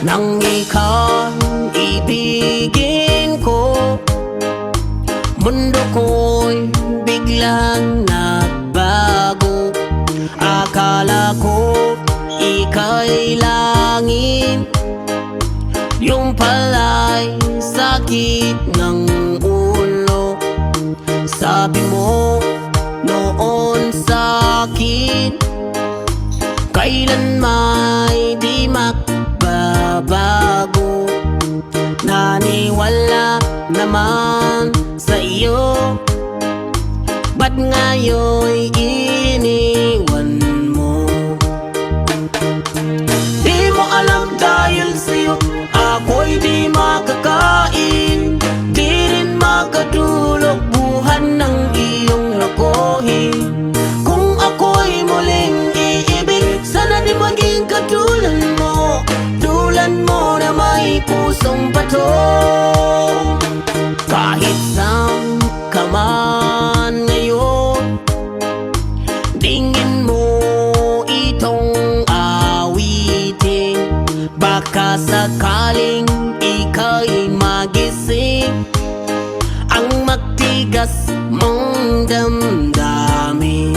nang ikaw ibigin ko. Mundo ko'y biglang nagbago. Akala ko ika'y langit, yung pala'y sakit ng ulo. Sabi mo noon sa'kin, kailan may di magbabago. Naniwala naman sa iyo, ba't ngayon'y iniwan mo? Di mo alam dahil sa'yo ako'y di makakain, di rin makatulog buhan ng iyong lokohin. Kung ako'y muling iibig, sana di maging katulad mo, tulad mo na may pusong bato. Kahit saan ka man ngayon, tingin mo itong awitin. Baka sakaling ika'y magising ang magtigas mong damdamin.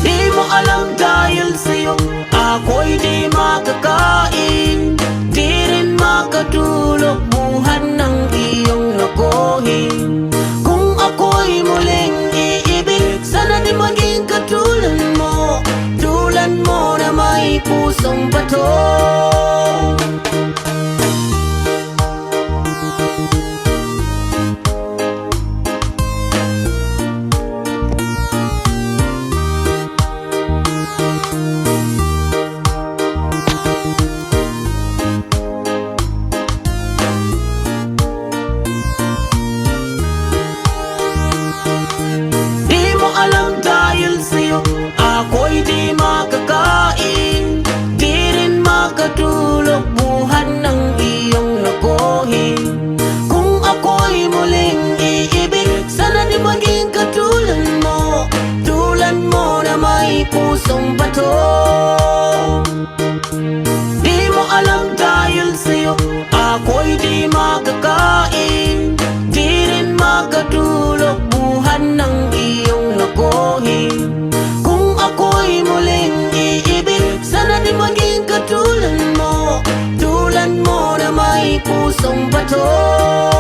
Di mo alam dahil sa'yo ako'y di makakain, di rin makatulog buhan ng iyong lokohin. Kung ako'y muling iibig, sana di maging katulad mo, tulad mo na may pusong bato. Alam dahil sa'yo ako'y di makakain, di rin makatulog buhan ng iyong lokohin. Kung ako'y muling iibig, sana di maging katulad mo, tulad mo na may pusong bato. Di mo alam dahil sa'yo ako'y di makakain, di rin makatulog buhan ng iyong lokohin. Kung ako'y muling iibig, sana di maging katulad mo, tulad mo na may pusong bato.